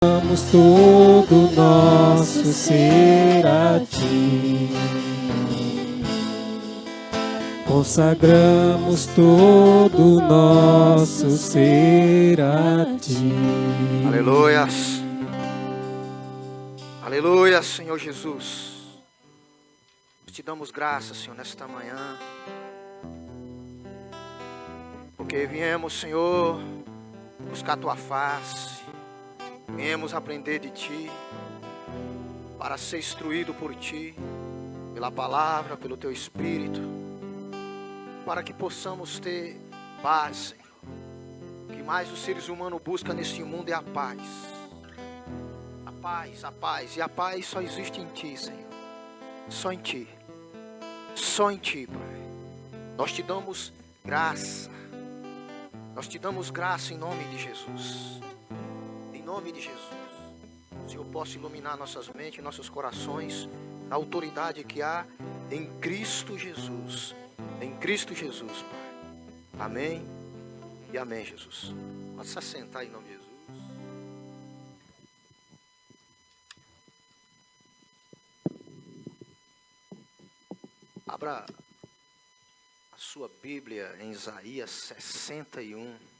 Damos todo nosso ser a Ti. Consagramos todo nosso ser a Ti. Aleluias. Aleluia, Senhor Jesus. Te damos graças, Senhor, nesta manhã. Porque viemos, Senhor, buscar Tua face. Viemos aprender de Ti, para ser instruído por Ti, pela palavra, pelo Teu Espírito, para que possamos ter paz, Senhor. O que mais os seres humanos buscam neste mundo é a paz. A paz, a paz. E a paz só existe em Ti, Senhor. Só em Ti. Só em Ti, Pai. Nós Te damos graça. Nós Te damos graça em nome de Jesus. Em nome de Jesus. O Senhor possa iluminar nossas mentes, nossos corações, na autoridade que há em Cristo Jesus. Em Cristo Jesus, Pai. Amém e amém, Jesus. Pode se assentar em nome de Jesus. Abra a sua Bíblia em Isaías 61.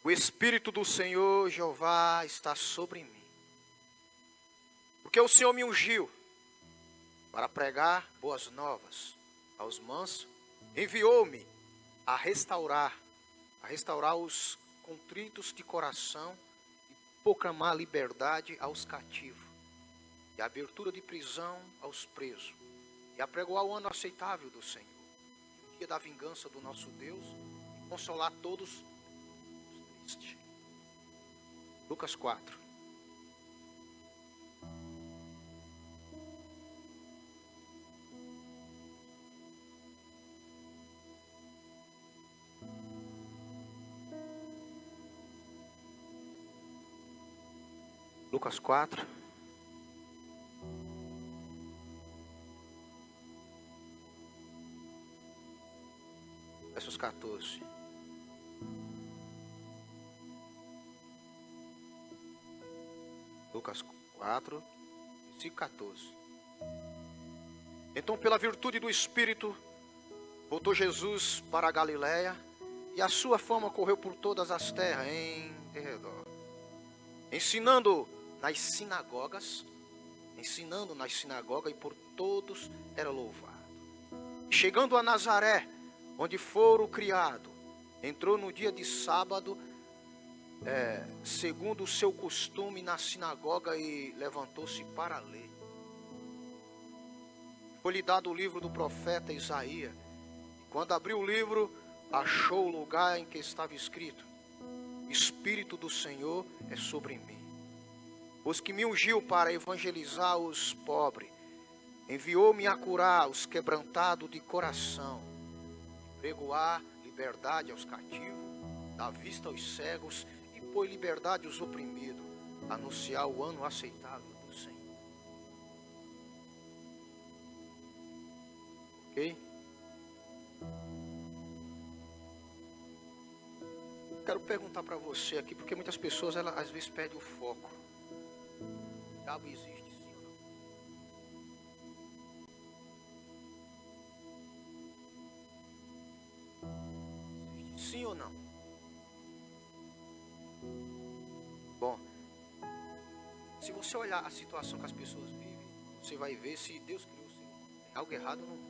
O Espírito do Senhor Jeová está sobre mim, porque o Senhor me ungiu para pregar boas novas aos mansos, enviou-me a restaurar os contritos de coração e proclamar liberdade aos cativos, e abertura de prisão aos presos, e apregoar o ano aceitável do Senhor, o dia da vingança do nosso Deus, e consolar todos. Lucas 4. Lucas 4. Versos 14. Lucas 4, versículo 14. Então, pela virtude do Espírito, voltou Jesus para a Galiléia, e a sua fama correu por todas as terras em derredor, ensinando nas sinagogas, e por todos era louvado. Chegando a Nazaré, onde foram criado, entrou no dia de sábado, segundo o seu costume, na sinagoga, e levantou-se para ler. Foi-lhe dado o livro do profeta Isaías, e quando abriu o livro, achou o lugar em que estava escrito: Espírito do Senhor é sobre mim, pois que me ungiu para evangelizar os pobres, enviou-me a curar os quebrantados de coração, pregoar liberdade aos cativos, dar vista aos cegos, por liberdade os oprimidos, anunciar o ano aceitável do Senhor. Ok? Quero perguntar para você aqui, porque muitas pessoas, elas às vezes perdem o foco. O diabo existe, sim ou não? Existe, sim ou não? Bom, se você olhar a situação que as pessoas vivem, você vai ver se Deus criou o ser humano. Tem algo errado no mundo.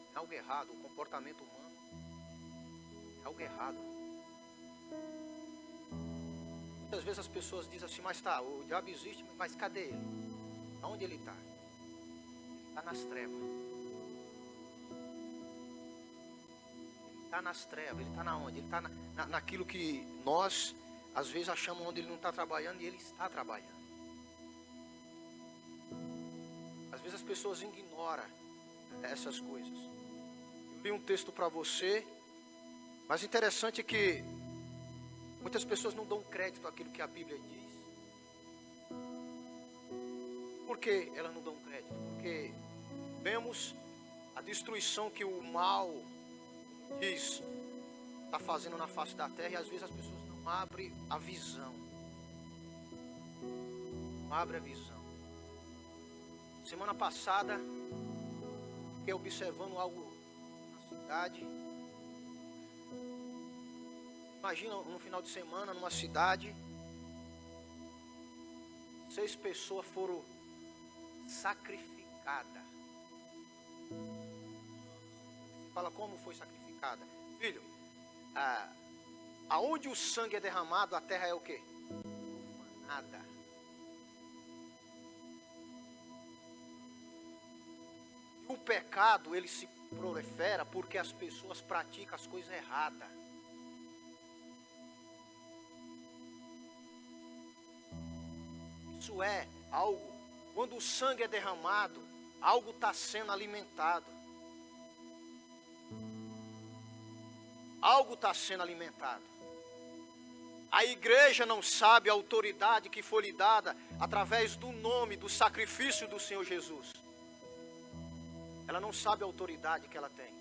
Tem algo errado, o comportamento humano. Tem algo errado. Muitas vezes as pessoas dizem assim: mas tá, o diabo existe, mas cadê ele? Aonde ele está? Ele está nas trevas. Está nas trevas, ele está na onde? Ele está naquilo que nós às vezes achamos onde ele não está trabalhando, e ele está trabalhando. pessoas ignoram essas coisas. Eu li um texto para você, mas interessante que muitas pessoas não dão crédito àquilo que a Bíblia diz. Por que elas não dão crédito? Porque vemos a destruição que o mal diz está fazendo na face da terra, e às vezes as pessoas não abrem a visão. Não abrem a visão. Semana passada, fiquei observando algo na cidade. Imagina no final de semana, numa cidade, 6 pessoas foram sacrificadas. Fala, como foi sacrificada? Filho, aonde o sangue é derramado, a terra é o quê? Nada. O pecado, ele se prolifera porque as pessoas praticam as coisas erradas. Isso é algo, quando o sangue é derramado, algo está sendo alimentado. Algo está sendo alimentado. A igreja não sabe a autoridade que foi lhe dada através do nome, do sacrifício do Senhor Jesus. Ela não sabe a autoridade que ela tem.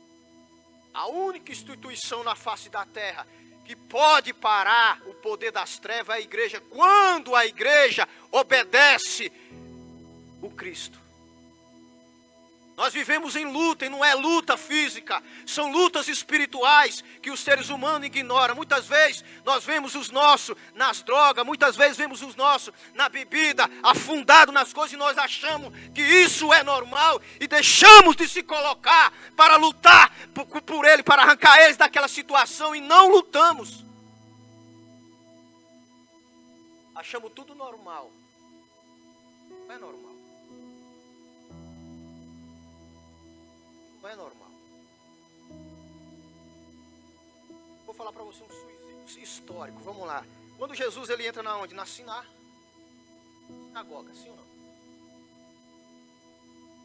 A única instituição na face da terra que pode parar o poder das trevas é a igreja, quando a igreja obedece o Cristo. Nós vivemos em luta, e não é luta física, são lutas espirituais que os seres humanos ignoram. Muitas vezes nós vemos os nossos nas drogas, muitas vezes vemos os nossos na bebida, afundado nas coisas, e nós achamos que isso é normal e deixamos de se colocar para lutar por ele, para arrancar eles daquela situação, e não lutamos. Achamos tudo normal. Não é normal. Não é normal. Vou falar para você um suicídio histórico. Vamos lá. Quando Jesus ele entra na onde? Na sinagoga, sim ou não?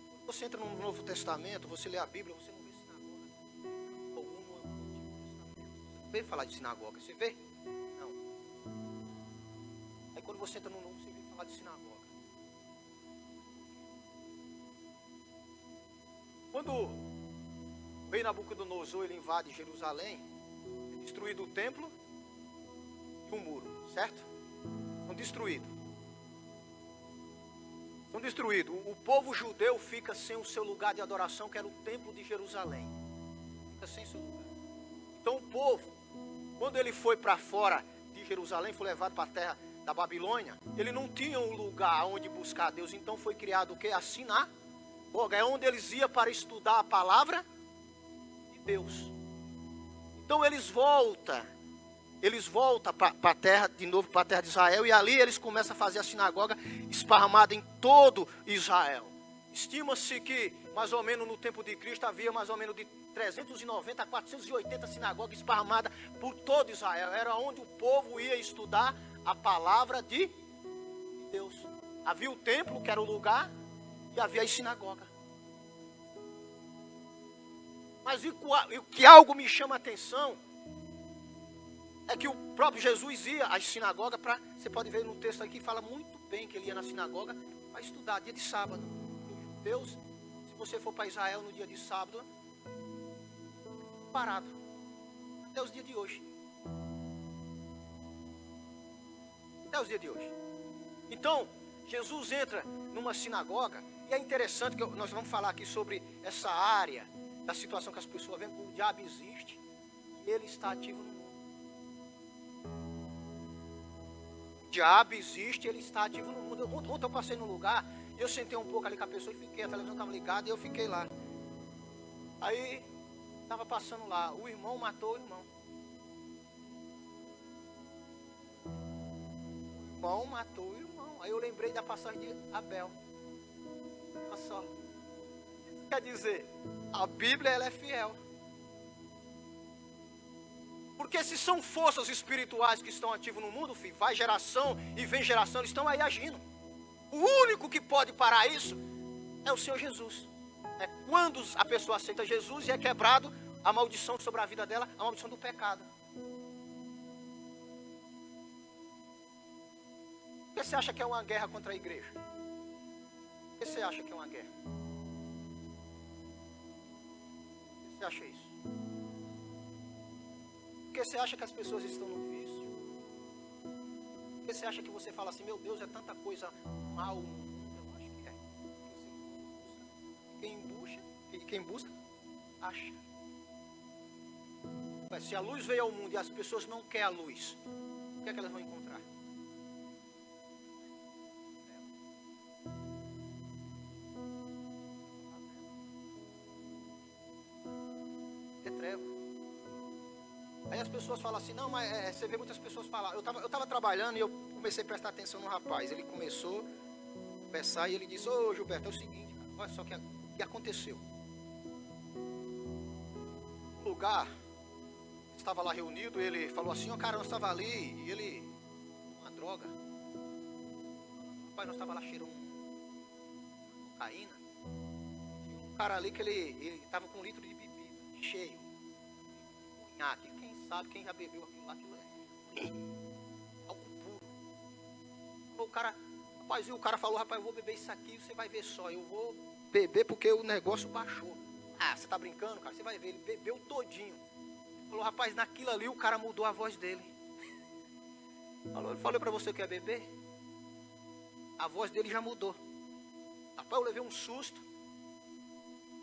Quando você entra no Novo Testamento, você lê a Bíblia, você não vê sinagoga algum no Antigo Testamento. Você não vê falar de sinagoga, você vê? Não. Aí quando você entra no Novo, você vê falar de sinagoga. Quando o rei Nabucodonosor ele invade Jerusalém, é destruído o templo e o muro, certo? São destruídos. São destruídos. O povo judeu fica sem o seu lugar de adoração, que era o templo de Jerusalém. Fica sem seu lugar. Então o povo, quando ele foi para fora de Jerusalém, foi levado para a terra da Babilônia, ele não tinha um lugar onde buscar Deus. Então foi criado o quê? A sinagoga. É onde eles iam para estudar a palavra de Deus. Então eles voltam para a terra, de novo para a terra de Israel, e ali eles começam a fazer a sinagoga esparramada em todo Israel. Estima-se que mais ou menos no tempo de Cristo havia mais ou menos de 390 a 480 sinagogas esparramadas por todo Israel. Era onde o povo ia estudar a palavra de Deus. Havia o templo, que era o lugar, e havia a sinagoga. Mas o que algo me chama a atenção é que o próprio Jesus ia às sinagogas para... Você pode ver no texto aqui, fala muito bem que ele ia na sinagoga para estudar dia de sábado. Os judeus, se você for para Israel no dia de sábado, parado. Até os dias de hoje. Até os dias de hoje. Então, Jesus entra numa sinagoga, e é interessante que nós vamos falar aqui sobre essa área da situação que as pessoas veem, que o diabo existe e ele está ativo no mundo. O diabo existe e ele está ativo no mundo. Ontem eu passei num lugar, eu sentei um pouco ali com a pessoa e fiquei, a televisão estava ligada e eu fiquei lá. Aí, estava passando lá, o irmão matou o irmão. O irmão matou o irmão. Aí eu lembrei da passagem de Abel. Olha só. Quer dizer, a Bíblia ela é fiel. Porque se são forças espirituais que estão ativas no mundo, filho, vai geração e vem geração, eles estão aí agindo. O único que pode parar isso É o Senhor Jesus. É quando a pessoa aceita Jesus e é quebrado a maldição sobre a vida dela, a maldição do pecado. Por que você acha que é uma guerra contra a igreja? Por que você acha que é uma guerra? Por que você acha isso? Por que você acha que as pessoas estão no vício? Por que você acha que você fala assim, meu Deus, é tanta coisa mal no mundo? Eu acho que é. Quem busca, acha. Mas se a luz veio ao mundo e as pessoas não querem a luz, o que é que elas vão encontrar? É treva. Aí as pessoas falam assim, não, mas você vê muitas pessoas falar. Eu tava trabalhando e eu comecei a prestar atenção no rapaz. Ele começou a conversar e ele disse, ô Gilberto, é o seguinte, cara, olha só o que aconteceu. No lugar, estava lá reunido, ele falou assim, ó cara, nós estava ali, e ele, uma droga. Rapaz, nós estava lá cheirando cocaína. Um cara ali que ele estava com 1 litro de bebida, cheio. Cunhaque, quem sabe, quem já bebeu aquilo é álcool puro. O cara, rapaz, e o cara falou, rapaz, eu vou beber isso aqui, você vai ver só, eu vou beber porque o negócio baixou. Ah, você tá brincando, cara, você vai ver, ele bebeu todinho. Falou, rapaz, naquilo ali o cara mudou a voz dele. Falei pra você que ia beber? A voz dele já mudou. Rapaz, eu levei um susto.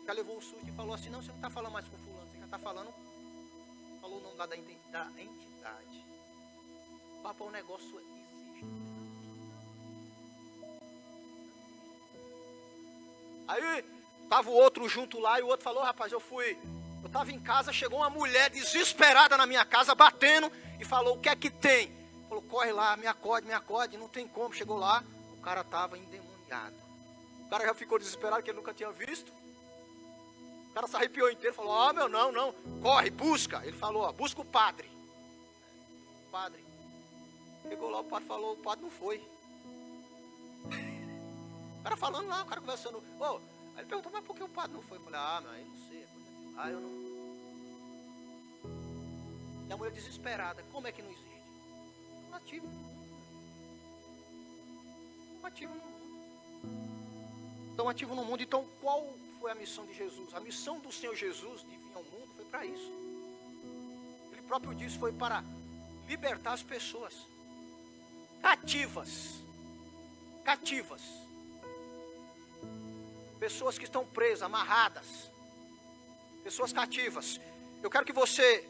Já levou um susto e falou assim, não, você não tá falando mais com fulano, você já tá falando. Falou o nome lá da entidade. Rapaz, o negócio existe. Aí, tava o outro junto lá e o outro falou, rapaz, eu estava em casa, chegou uma mulher desesperada na minha casa, batendo, e falou, o que é que tem? Falou, corre lá, me acode, não tem como. Chegou lá, o cara estava endemoniado. O cara já ficou desesperado, que ele nunca tinha visto. O cara se arrepiou inteiro, falou, meu, não, corre, busca. Ele falou, busca o padre. O padre. Chegou lá, o padre falou, o padre não foi. O cara falando lá, o cara conversando, aí ele perguntou, mas por que o padre não foi? Eu falei, mas eu não sei, eu não. E a mulher desesperada, como é que não existe? Um ativo. Estão ativo no mundo. Então qual foi a missão de Jesus? A missão do Senhor Jesus de vir ao mundo foi para isso. Ele próprio disse, foi para libertar as pessoas cativas. Pessoas que estão presas, amarradas. Pessoas cativas. Eu quero que você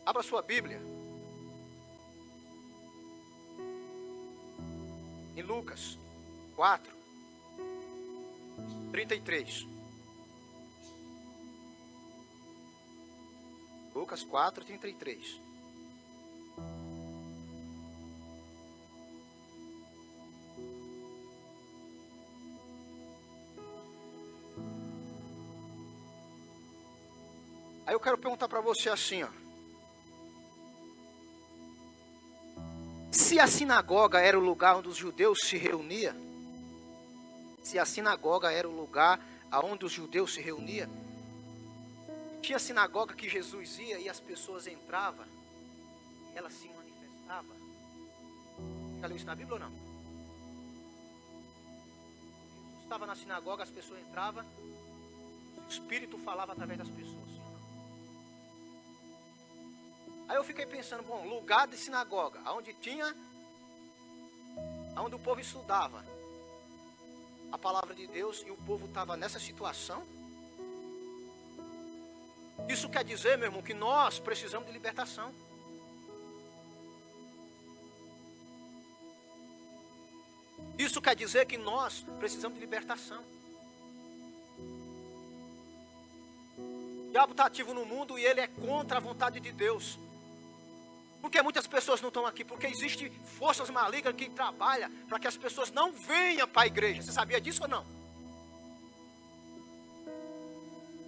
abra sua Bíblia. Em Lucas 4, 33. Lucas 4, 33. Aí eu quero perguntar para você assim, se a sinagoga era o lugar onde os judeus se reuniam, tinha sinagoga que Jesus ia e as pessoas entravam, e ela se manifestava. Já leu isso na Bíblia ou não? Jesus estava na sinagoga, as pessoas entravam, o Espírito falava através das pessoas. Aí eu fiquei pensando, lugar de sinagoga, onde o povo estudava a palavra de Deus e o povo estava nessa situação. Isso quer dizer, meu irmão, que nós precisamos de libertação. Isso quer dizer que nós precisamos de libertação. O diabo está ativo no mundo e ele é contra a vontade de Deus. Por que muitas pessoas não estão aqui? Porque existem forças malignas que trabalham para que as pessoas não venham para a igreja. Você sabia disso ou não?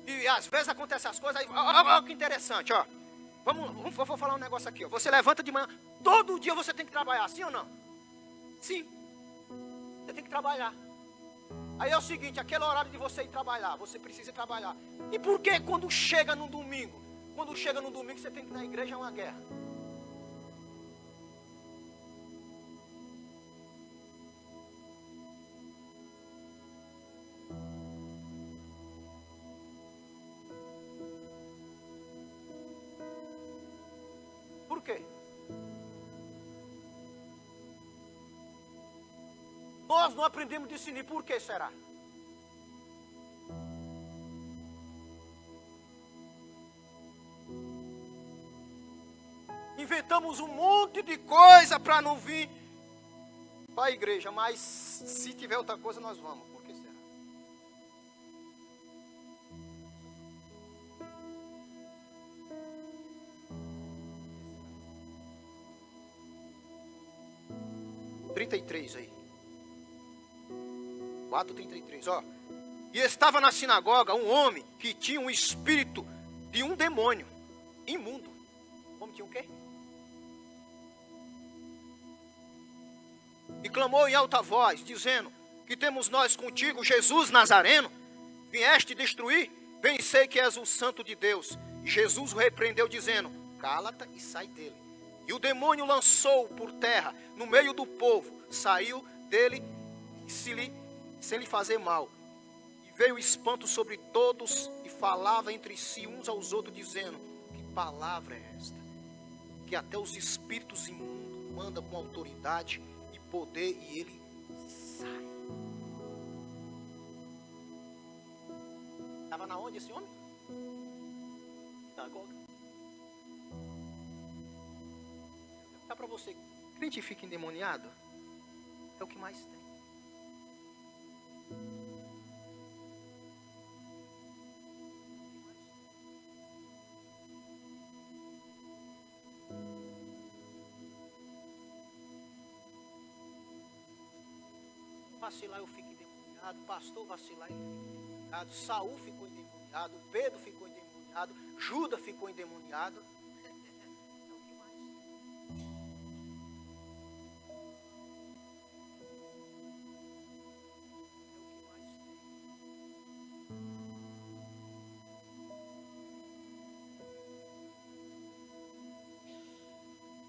E às vezes acontecem as coisas, aí, que interessante, vou falar um negócio aqui, Você levanta de manhã, todo dia você tem que trabalhar, sim ou não? Sim. Você tem que trabalhar. Aí é o seguinte, aquele horário de você ir trabalhar, você precisa ir trabalhar. E por que quando chega no domingo você tem que ir na igreja, é uma guerra? Por quê? Nós não aprendemos a discernir, por que será? Inventamos um monte de coisa para não vir para a igreja, mas se tiver outra coisa nós vamos, por que será? Aí. 4:33, ó. E estava na sinagoga um homem que tinha um espírito de um demônio imundo. O homem tinha o quê? E clamou em alta voz, dizendo: que temos nós contigo, Jesus Nazareno? Vieste destruir? Bem sei que és o santo de Deus. E Jesus o repreendeu, dizendo: cala-te e sai dele. E o demônio lançou por terra, no meio do povo, saiu dele sem lhe fazer mal. E veio espanto sobre todos, e falava entre si uns aos outros, dizendo: que palavra é esta? Que até os espíritos imundos mandam com autoridade e poder, e ele sai. Estava na onde esse homem? Sinagoga. Dá para você, crente fica endemoniado? É o que mais tem. Vacilar eu fico endemoniado, pastor vacilar ele fica endemoniado, Saul ficou endemoniado, Pedro ficou endemoniado, Judas ficou endemoniado.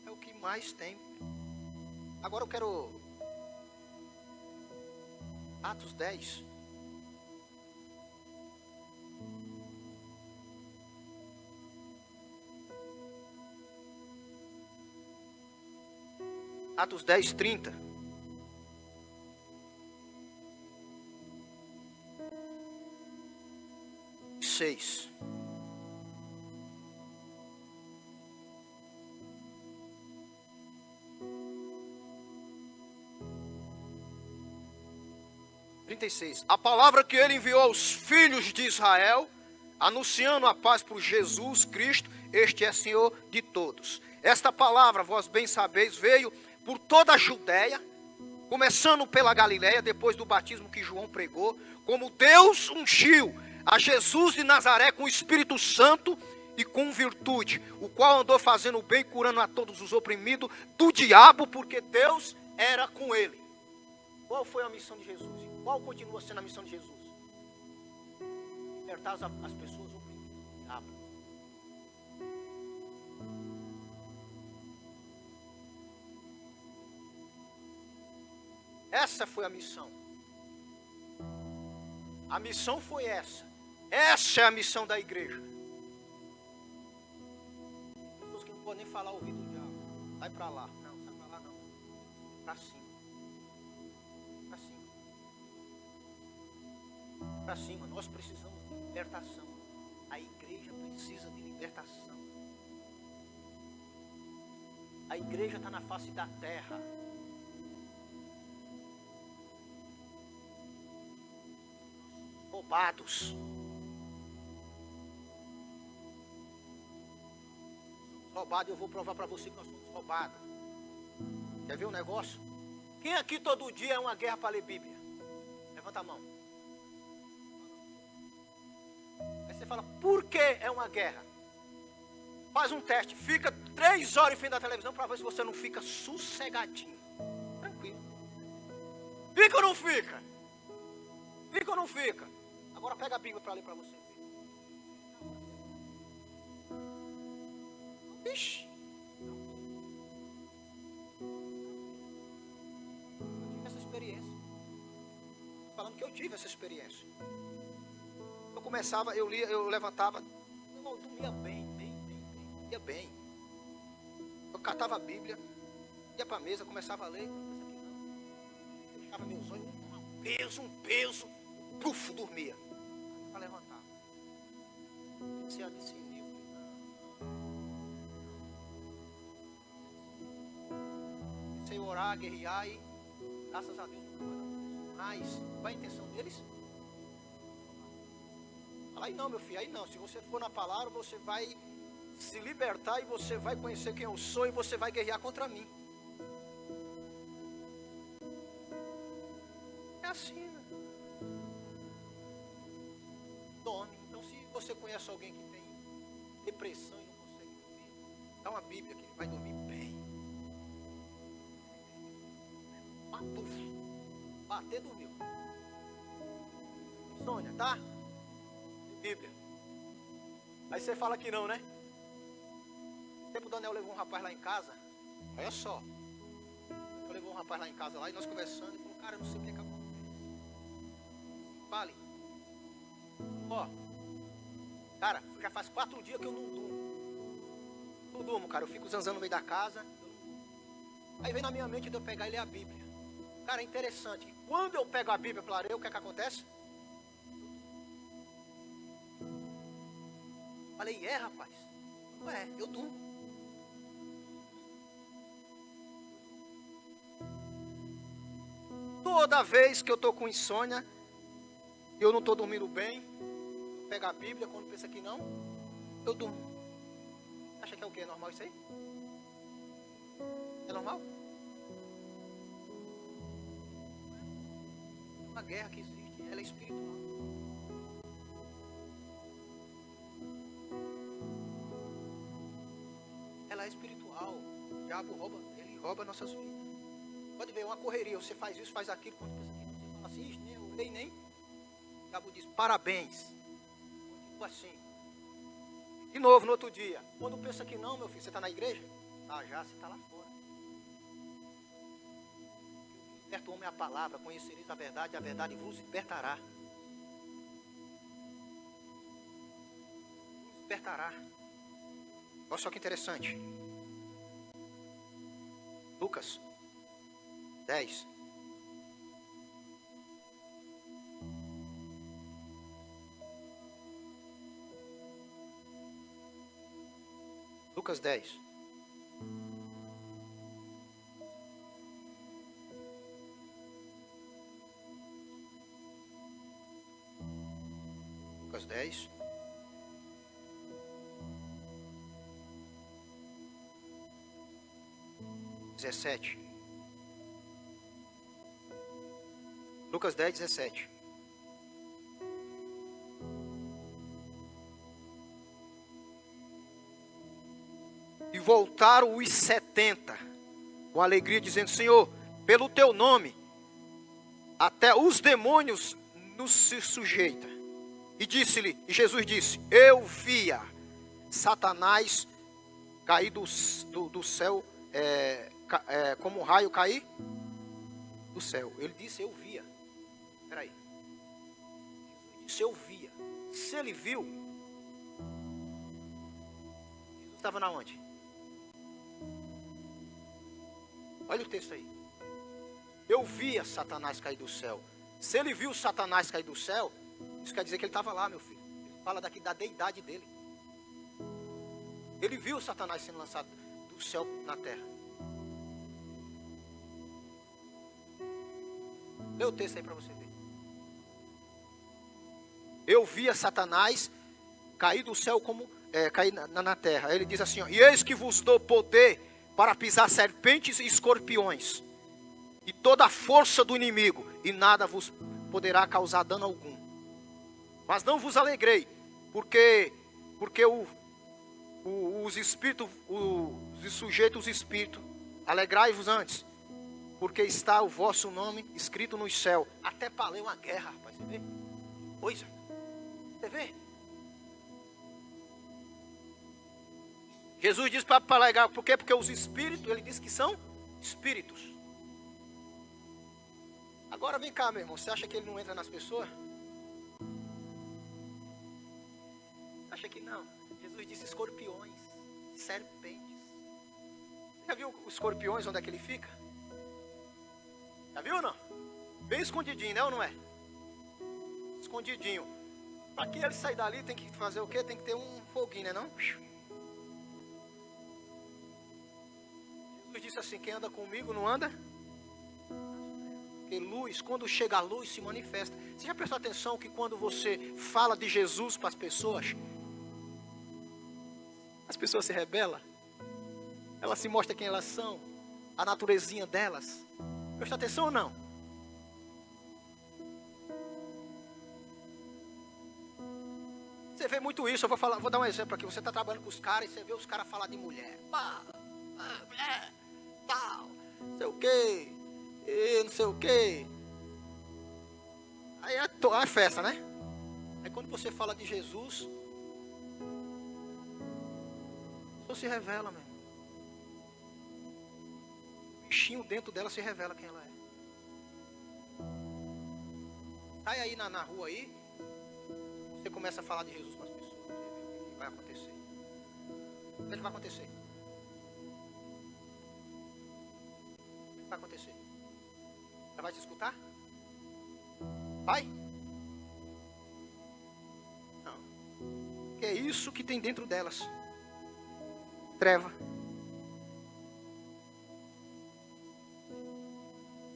É o que mais tem. Agora eu quero Atos 10. Atos 10, 30. Seis. A palavra que ele enviou aos filhos de Israel, anunciando a paz por Jesus Cristo, este é Senhor de todos. Esta palavra, vós bem sabeis, veio por toda a Judéia, começando pela Galiléia, depois do batismo que João pregou, como Deus ungiu a Jesus de Nazaré com o Espírito Santo e com virtude, o qual andou fazendo o bem, curando a todos os oprimidos do diabo, porque Deus era com ele. Qual foi a missão de Jesus? Qual continua sendo a missão de Jesus? Libertar as pessoas oprimidas do diabo. Essa foi a missão. A missão foi essa. Essa é a missão da igreja. Pessoas que não podem nem falar o ouvido do diabo. Vai para lá. Não, sai para lá não. Para cima. Para cima. Para cima. Nós precisamos de libertação. A igreja precisa de libertação. A igreja está na face da terra. Roubados. Roubados, eu vou provar para você que nós somos roubados. Quer ver um negócio? Quem aqui todo dia é uma guerra para ler Bíblia? Levanta a mão. Aí você fala, por que é uma guerra? Faz um teste, fica 3 horas em frente da televisão para ver se você não fica sossegadinho. Tranquilo. Fica ou não fica? Fica ou não fica? Agora pega a Bíblia para ler para você. Ixi. Essa experiência. Falando que eu tive essa experiência. Eu começava, eu lia, eu levantava, eu dormia bem. Ia bem. Eu catava a Bíblia, ia para a mesa, começava a ler. Fechava meus olhos, um peso, puf, dormia. Para levantar. Comecei a discernir. Comecei a orar, a guerrear e, graças a Deus, mas qual é a intenção deles? Aí não, meu filho, aí não. Se você for na palavra, você vai se libertar e você vai conhecer quem eu sou e você vai guerrear contra mim. É assim, né? Dorme. Então, se você conhece alguém que tem depressão e não consegue dormir, dá uma Bíblia que ele vai dormir bem. Bater, dormiu. Sônia, tá? Bíblia. Aí você fala que não, né? O tempo do Daniel levou um rapaz lá em casa. Olha só. Eu levou um rapaz lá em casa lá e nós conversando. Ele falou, cara, eu não sei o que aconteceu. Fale. Ó. Cara, já faz 4 dias que eu não durmo. Não durmo, cara. Eu fico zanzando no meio da casa. Aí vem na minha mente de eu pegar e ler a Bíblia. Cara, é interessante. Quando eu pego a Bíblia para ler, o que é que acontece? Falei, rapaz. Ué, eu durmo. Toda vez que eu estou com insônia, eu não estou dormindo bem, eu pego a Bíblia, quando pensa que não, eu durmo. Acha que é o quê? É normal isso aí? É normal? É uma guerra que existe, ela é espiritual. Ela é espiritual. O diabo rouba nossas vidas. Pode ver, uma correria, você faz isso, faz aquilo, quando pensa que você fala assim, nem eu dei nem. O diabo diz, parabéns. Continua assim. De novo, no outro dia. Quando pensa que não, meu filho, você está na igreja? Ah, já, você está lá fora. Liberta o homem a palavra, conhecereis a verdade vos libertará. Vos libertará. Olha só que interessante. Lucas 10. Lucas 10. Lucas 10. Lucas 10, 17. E voltaram os 70 com alegria, dizendo, Senhor, pelo teu nome, até os demônios nos se sujeitam. E Jesus disse, eu via Satanás cair do céu, como um raio cair do céu. Ele disse, eu via. Espera aí. Jesus disse, eu via. Se ele viu, Jesus estava na onde? Olha o texto aí. Eu via Satanás cair do céu. Se ele viu Satanás cair do céu, isso quer dizer que ele estava lá, meu filho. Ele fala daqui da deidade dele. Ele viu Satanás sendo lançado do céu na terra. Lê o texto aí para você ver. Eu via Satanás cair do céu como cair na terra. Ele diz assim, ó, e eis que vos dou poder para pisar serpentes e escorpiões e toda a força do inimigo, e nada vos poderá causar dano algum. Mas não vos alegrei, porque os espíritos, os sujeitos os espíritos, alegrai-vos antes, porque está o vosso nome escrito no céu. Até para ler uma guerra, rapaz, você vê? Coisa. Você vê? Jesus diz para legar, por quê? Porque os espíritos, ele diz que são espíritos. Agora vem cá, meu irmão, você acha que ele não entra nas pessoas? Acha que não? Jesus disse escorpiões, serpentes. Já viu os escorpiões, onde é que ele fica? Já viu ou não? Bem escondidinho, né ou não é? Escondidinho. Para que ele sair dali tem que fazer o quê? Tem que ter um foguinho, né não? Jesus disse assim, quem anda comigo não anda? Porque luz, quando chega a luz, se manifesta. Você já prestou atenção que quando você fala de Jesus para as pessoas se rebelam? Elas se mostram quem elas são, a naturezinha delas. Prestou atenção ou não? Você vê muito isso, vou dar um exemplo aqui. Você está trabalhando com os caras e você vê os caras falar de mulher. Mulher, tal, não sei o quê, e não sei o quê. Aí é festa, né? Aí quando você fala de Jesus, só se revela, meu. O bichinho dentro dela se revela quem ela é. Sai aí na rua aí, você começa a falar de Jesus para as pessoas. O que vai acontecer? O que vai acontecer? O que vai acontecer? Ela vai te escutar? Vai? Não. Que é isso que tem dentro delas. Treva.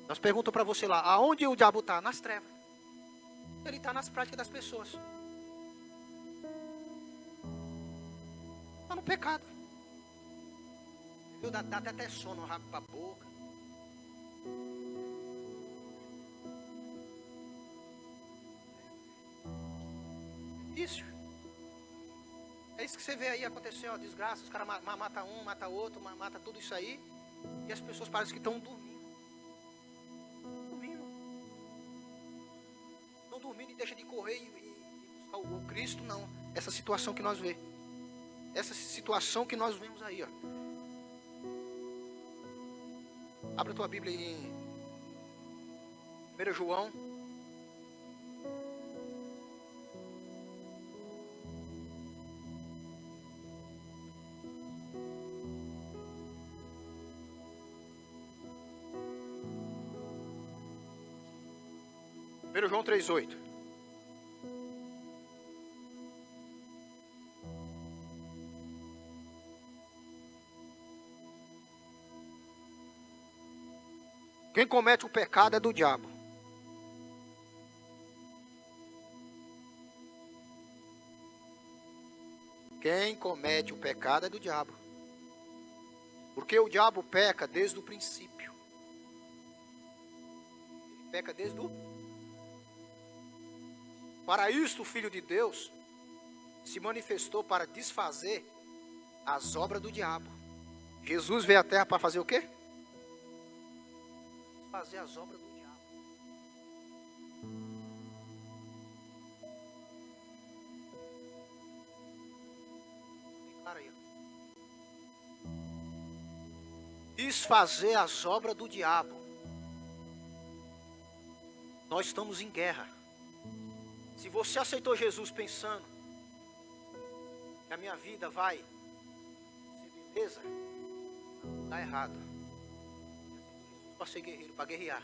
Nós perguntamos para você lá, aonde o diabo está? Nas trevas. Ele está nas práticas das pessoas. Está no pecado. Dá até sono, rabo para a boca. Isso. É isso que você vê aí acontecer, ó, desgraça. Os caras matam um, matam outro, matam tudo isso aí. E as pessoas parecem que estão dormindo. Não dormindo e deixa de correr e buscar o Cristo, não. Essa situação que nós vemos. Essa situação que nós vemos aí, ó. Abra a tua Bíblia em 1 João. João 3,8. Quem comete o pecado é do diabo. Quem comete o pecado é do diabo. Porque o diabo peca desde o princípio. Ele peca desde o... Para isto o Filho de Deus se manifestou para desfazer as obras do diabo. Jesus veio à terra para fazer o quê? Fazer as obras do diabo. Bem claro aí. Desfazer as obras do diabo. Nós estamos em guerra. Se você aceitou Jesus pensando que a minha vida vai ser beleza, está errado. Para ser guerreiro, para guerrear.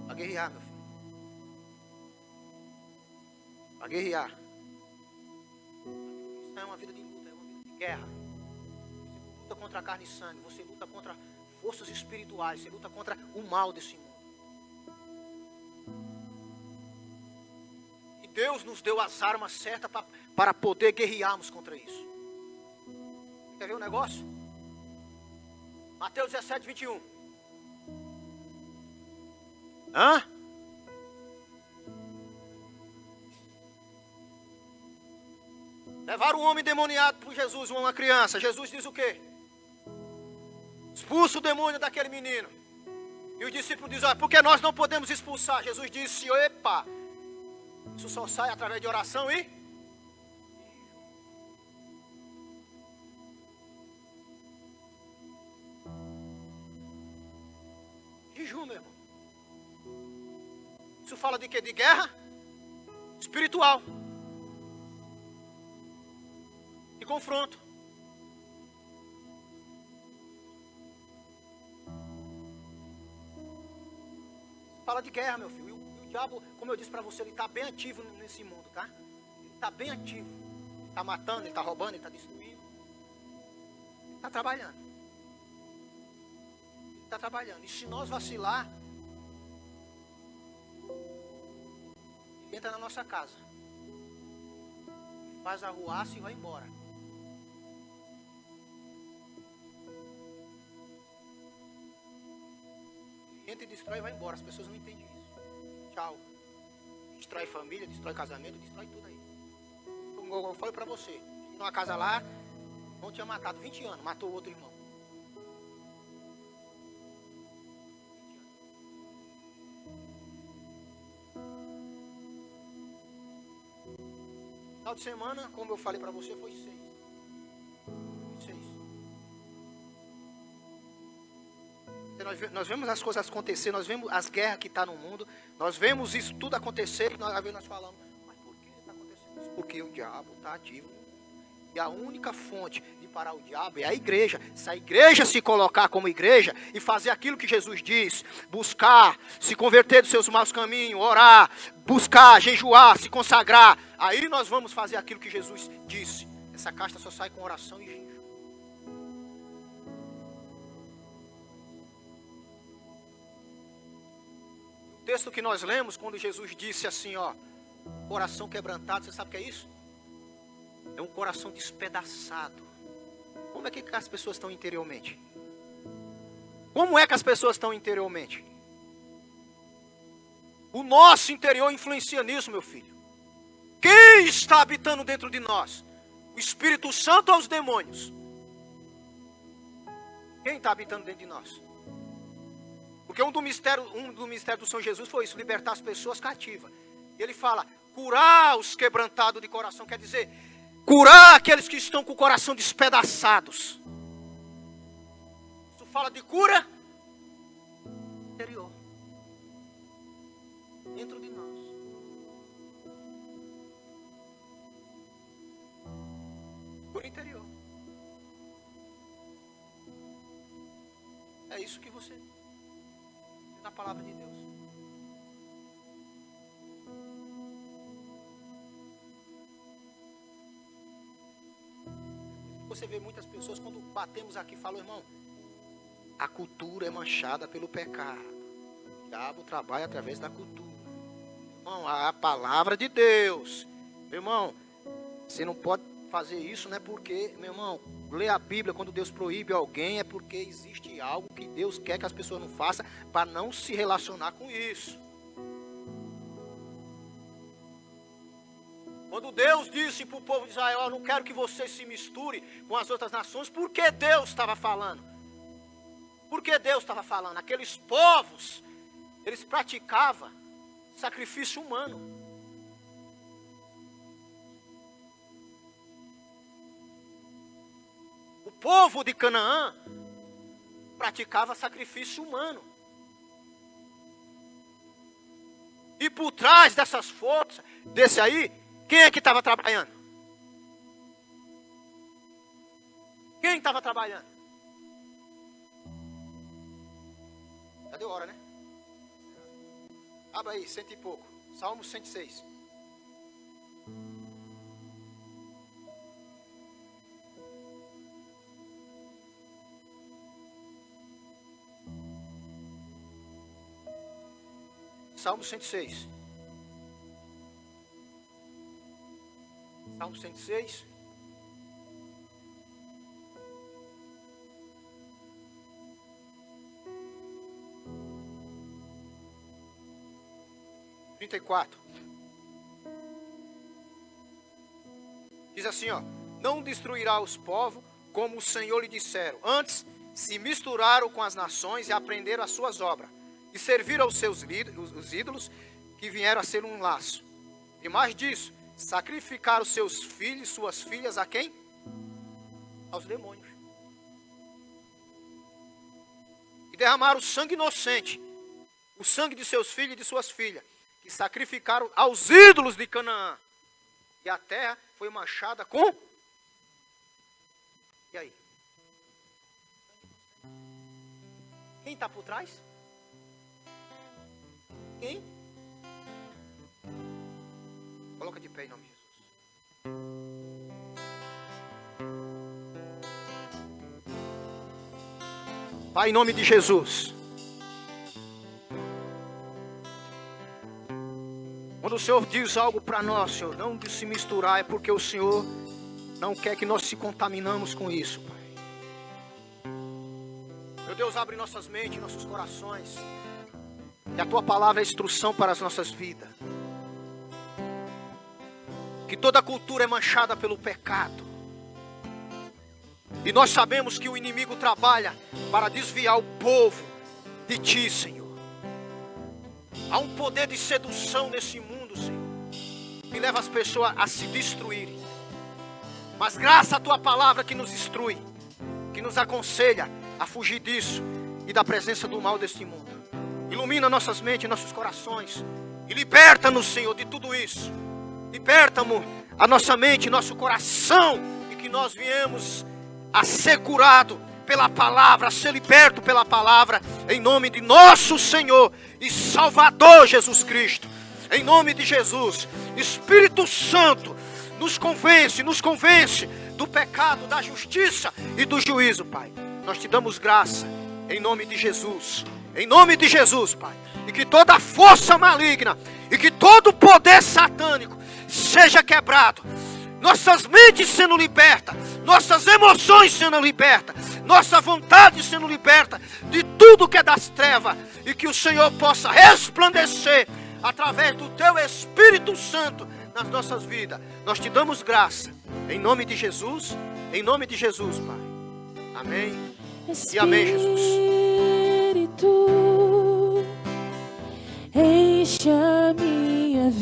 Para guerrear, meu filho. Para guerrear. Isso não é uma vida de luta, é uma vida de guerra. Você luta contra a carne e sangue, você luta contra forças espirituais, você luta contra o mal desse mundo. E Deus nos deu as armas certas para poder guerrearmos contra isso. Quer ver um negócio? Mateus 17, 21. Hã? Levaram um homem endemoniado por Jesus, uma criança. Jesus diz o quê? expulsa o demônio daquele menino. E o discípulo diz, olha, por que nós não podemos expulsar? Jesus disse, epa, isso só sai através de oração e... jejum, meu irmão. Isso fala de quê? De guerra espiritual. E confronto. Fala de guerra, meu filho. E o diabo, como eu disse para você, ele está bem ativo nesse mundo, tá? Ele está bem ativo. Ele está matando, ele está roubando, ele está destruindo. Ele está trabalhando. Ele está trabalhando. E se nós vacilar, ele entra na nossa casa. Faz arruaça e vai embora. Entra e destrói e vai embora. As pessoas não entendem isso. Tchau. Destrói família, destrói casamento, destrói tudo aí. Como eu falei pra você, numa casa lá, não tinha matado 20 anos, matou o outro irmão. Final de semana, como eu falei pra você, foi 6. Nós vemos as coisas acontecer, nós vemos as guerras que estão no mundo, nós vemos isso tudo acontecer, e nós falamos, mas por que está acontecendo isso? Porque o diabo está ativo. E a única fonte de parar o diabo é a igreja. Se a igreja se colocar como igreja e fazer aquilo que Jesus diz, buscar, se converter dos seus maus caminhos, orar, buscar, jejuar, se consagrar, aí nós vamos fazer aquilo que Jesus disse. Essa casta só sai com oração e jejum. O texto que nós lemos, quando Jesus disse assim, ó, coração quebrantado, você sabe o que é isso? É um coração despedaçado. Como é que as pessoas estão interiormente? Como é que as pessoas estão interiormente? O nosso interior influencia nisso, meu filho. Quem está habitando dentro de nós? O Espírito Santo ou os demônios? Quem está habitando dentro de nós? Porque um dos mistérios do Senhor Jesus foi isso, libertar as pessoas cativas. E ele fala, curar os quebrantados de coração, quer dizer, curar aqueles que estão com o coração despedaçados. Isso fala de cura interior. Dentro de nós. Cura interior. É isso que você tem na palavra de Deus. Você vê muitas pessoas quando batemos aqui, falam, irmão, a cultura é manchada pelo pecado. O diabo trabalha através da cultura. Irmão, a palavra de Deus. Meu irmão, você não pode fazer isso, não é porque, meu irmão, ler a Bíblia quando Deus proíbe alguém, é porque existe algo que Deus quer que as pessoas não façam para não se relacionar com isso. Quando Deus disse para o povo de Israel, eu não quero que vocês se misturem com as outras nações, por que Deus estava falando? Por que Deus estava falando? Aqueles povos, eles praticavam sacrifício humano. O povo de Canaã praticava sacrifício humano. E por trás dessas forças, desse aí, quem é que estava trabalhando? Quem estava trabalhando? Já deu hora, né? Abra aí, 100 e pouco. Salmo 106. Salmo 106. Salmo 106. Diz assim, ó: não destruirá os povos como o Senhor lhe disseram. Antes se misturaram com as nações e aprenderam as suas obras, e serviram aos seus os ídolos, que vieram a ser um laço. E mais disso, sacrificaram seus filhos e suas filhas a quem? Aos demônios. E derramaram sangue inocente, o sangue de seus filhos e de suas filhas, que sacrificaram aos ídolos de Canaã. E a terra foi manchada com... E aí? Quem está por trás? Quem? Coloca de pé em nome de Jesus. Pai, em nome de Jesus. Quando o Senhor diz algo para nós, Senhor, não de se misturar, é porque o Senhor não quer que nós se contaminamos com isso, Pai. Meu Deus, abre nossas mentes, nossos corações. Que a Tua palavra é instrução para as nossas vidas. Que toda cultura é manchada pelo pecado. E nós sabemos que o inimigo trabalha para desviar o povo de Ti, Senhor. Há um poder de sedução nesse mundo, Senhor, que leva as pessoas a se destruírem. Mas graças à Tua palavra que nos instrui, que nos aconselha a fugir disso e da presença do mal deste mundo. Ilumina nossas mentes, nossos corações e liberta-nos, Senhor, de tudo isso. Liberta-nos a nossa mente, nosso coração, e que nós viemos a ser curado pela palavra, a ser liberto pela palavra, em nome de nosso Senhor e Salvador Jesus Cristo. Em nome de Jesus, Espírito Santo, nos convence do pecado, da justiça e do juízo, Pai. Nós te damos graça, em nome de Jesus. Em nome de Jesus, Pai. E que toda força maligna e que todo poder satânico seja quebrado. Nossas mentes sendo libertas, nossas emoções sendo libertas, nossa vontade sendo liberta de tudo que é das trevas. E que o Senhor possa resplandecer através do Teu Espírito Santo nas nossas vidas. Nós te damos graça. Em nome de Jesus, Pai. Amém. E amém, Jesus. Espírito, encha-me.